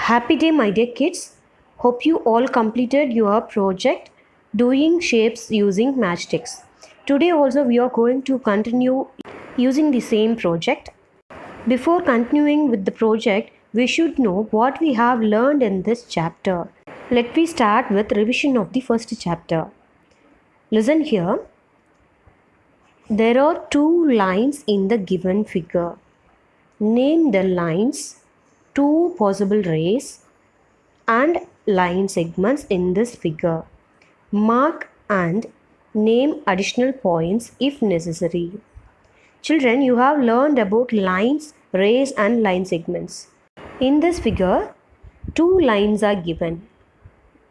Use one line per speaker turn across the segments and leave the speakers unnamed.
Happy day, my dear kids. Hope you all completed your project doing shapes using matchsticks. Today also we are going to continue using the same project. Before continuing with the project, we should know what we have learned in this chapter. Let me start with revision of the first chapter. Listen here. There are two lines in the given figure. Name the lines, two possible rays, and line segments in this figure. Mark and name additional points if necessary. Children, you have learned about lines, rays, and line segments. In this figure, two lines are given.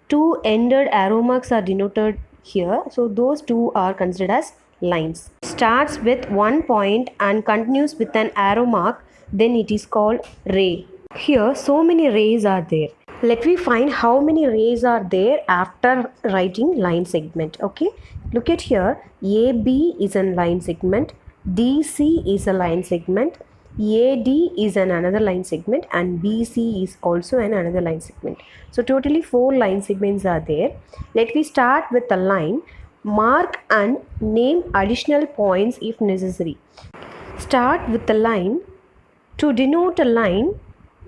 Two ended arrow marks are denoted here, so those two are considered as lines. Starts with one point and continues with an arrow mark, then it is called ray. Here, so many rays are there. Let me find how many rays are there after writing line segment. Okay, look at here. AB is a line segment, DC is a line segment, AD is another line segment, and BC is also another line segment. So totally 4 line segments are there. Let me start with the line. Mark and name additional points if necessary. Start with the line. To denote a line,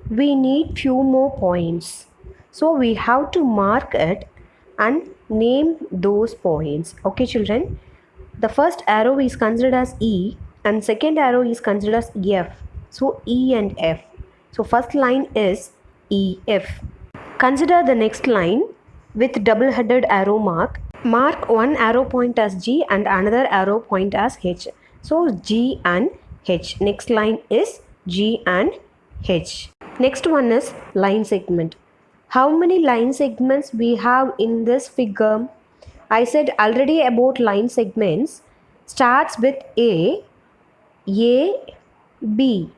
we need few more points. So we have to mark it and name those points. Okay, children? The first arrow is considered as E and second arrow is considered as F. So E and F. So first line is EF. Consider the next line with double-headed arrow mark. Mark one arrow point as G and another arrow point as H. So G and H. Next line is G and H. Next one is line segment. How many line segments we have in this figure? I said already about line segments. Starts with A, B.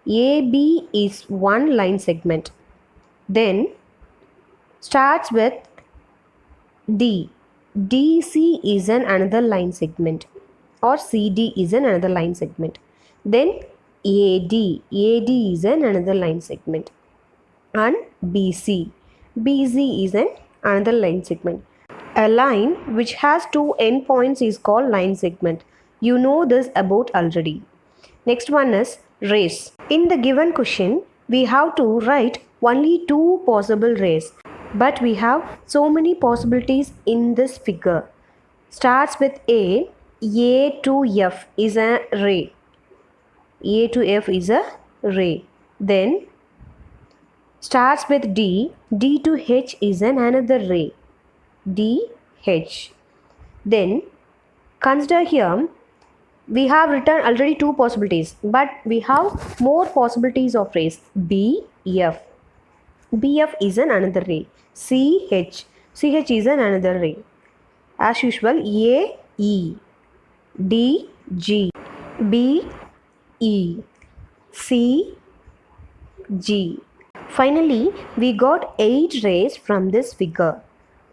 AB is one line segment. Then starts with D. DC is another line segment, or CD is another line segment. Then AD is another line segment, and BC is another line segment. A line which has two endpoints is called line segment. You know this about already. Next one is rays. In the given question, we have to write only two possible rays, but we have so many possibilities in this figure. Starts with A to F is a ray. A to F is a ray. Then starts with D to H is another ray. DH. Then consider here, we have written already two possibilities, but we have more possibilities of rays. BF. BF is another ray. CH is another ray. As usual, AE, DG, BE, CG. Finally, we got 8 rays from this figure.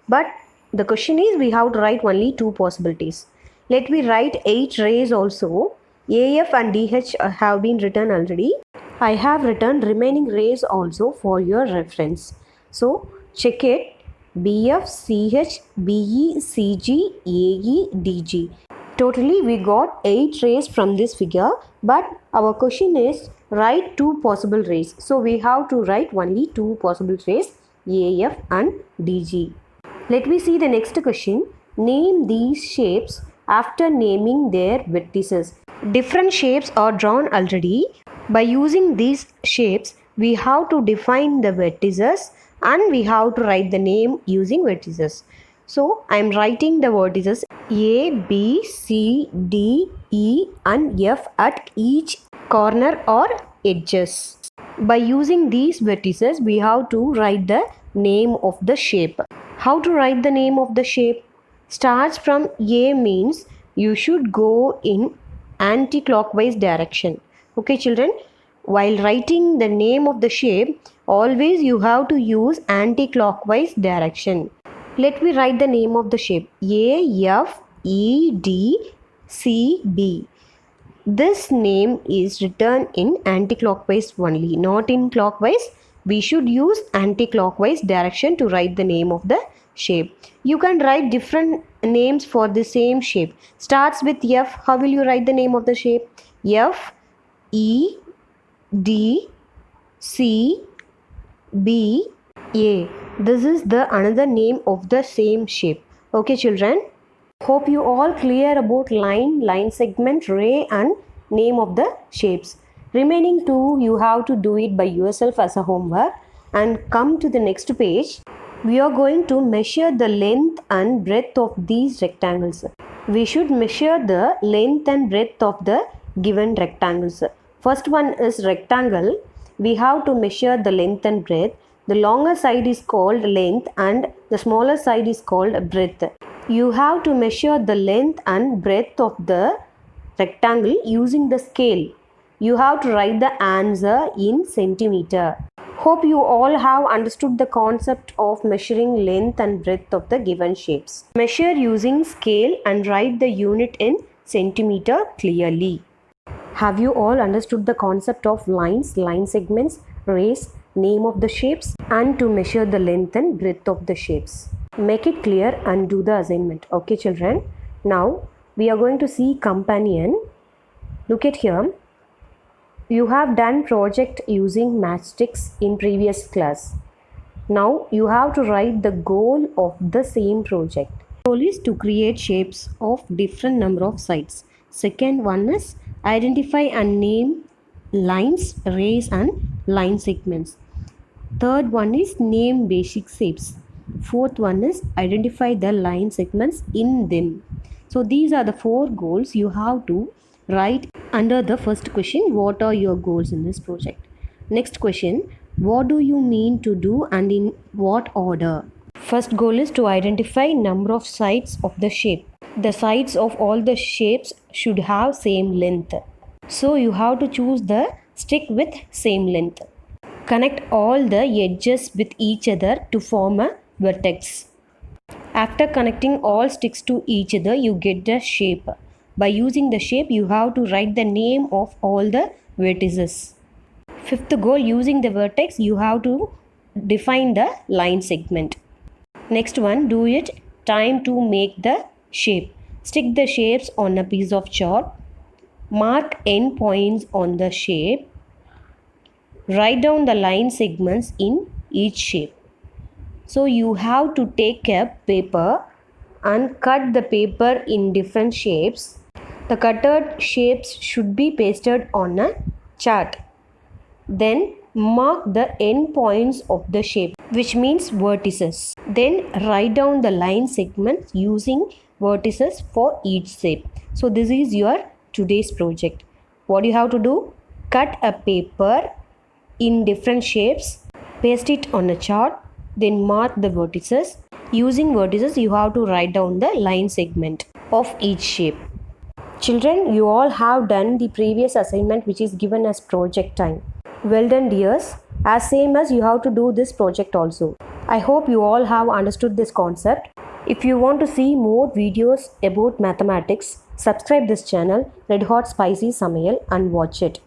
But the question is we have to write only two possibilities. Let me write 8 rays also. AF and DH have been written already. I have written remaining rays also for your reference. So check it. BF, CH, BE, CG, AE, DG. Totally we got 8 rays from this figure, but our question is write two possible rays. So we have to write only two possible rays, AF and DG. Let me see the next question. Name these shapes after naming their vertices. Different shapes are drawn already. By using these shapes, we have to define the vertices and we have to write the name using vertices. So I am writing the vertices A, B, C, D, E and F at each corner or edges. By using these vertices, we have to write the name of the shape. How to write the name of the shape? Starts from A means you should go in anti-clockwise direction. Okay, children? While writing the name of the shape, always you have to use anti-clockwise direction. Let me write the name of the shape. AFEDCB. This name is written in anti-clockwise only, not in clockwise. we should use anti-clockwise direction to write the name of the shape. You can write different names for the same shape. Starts with F. How will you write the name of the shape? F, E, D, C, B, A. This is the another name of the same shape. Okay, children. Hope you all clear about line segment, ray and name of the shapes. Remaining two, you have to do it by yourself as a homework. And come to the next page. We are going to measure the length and breadth of these rectangles. We should measure the length and breadth of the given rectangles. First one is rectangle. We have to measure the length and breadth. The longer side is called length and the smaller side is called breadth. You have to measure the length and breadth of the rectangle using the scale. You have to write the answer in centimeter. Hope you all have understood the concept of measuring length and breadth of the given shapes. Measure using scale and write the unit in centimeter clearly. Have you all understood the concept of lines, line segments, rays, name of the shapes, and to measure the length and breadth of the shapes? Make it clear and do the assignment. Okay, children. Now we are going to see companion. Look at here. You have done project using matchsticks in previous class. Now you have to write the goal of the same project. Goal is to create shapes of different number of sides. Second one is identify and name lines, rays and line segments. Third one is name basic shapes. Fourth one is identify the line segments in them. So these are the four goals you have to write under the first question. What are your goals in this project? Next question, what do you mean to do and in what order? First goal is to identify number of sides of the shape. The sides of all the shapes should have same length. So you have to choose the stick with same length. Connect all the edges with each other to form a vertex. After connecting all sticks to each other, you get the shape. By using the shape, you have to write the name of all the vertices. Fifth goal, using the vertex, you have to define the line segment. Next one, do it time to make the shape. Stick the shapes on a piece of chart. Mark end points on the shape. Write down the line segments in each shape. So you have to take a paper and cut the paper in different shapes. The cutted shapes should be pasted on a chart. Then mark the end points of the shape, which means vertices. Then write down the line segments using vertices for each shape. So this is your today's project. What you have to do? Cut a paper in different shapes, paste it on a chart, then mark the vertices. Using vertices, you have to write down the line segment of each shape. Children, you all have done the previous assignment which is given as project time. Well done, dears. As same as you have to do this project also. I hope you all have understood this concept. If you want to see more videos about mathematics, subscribe this channel Red Hot Spicy Samayal and watch it.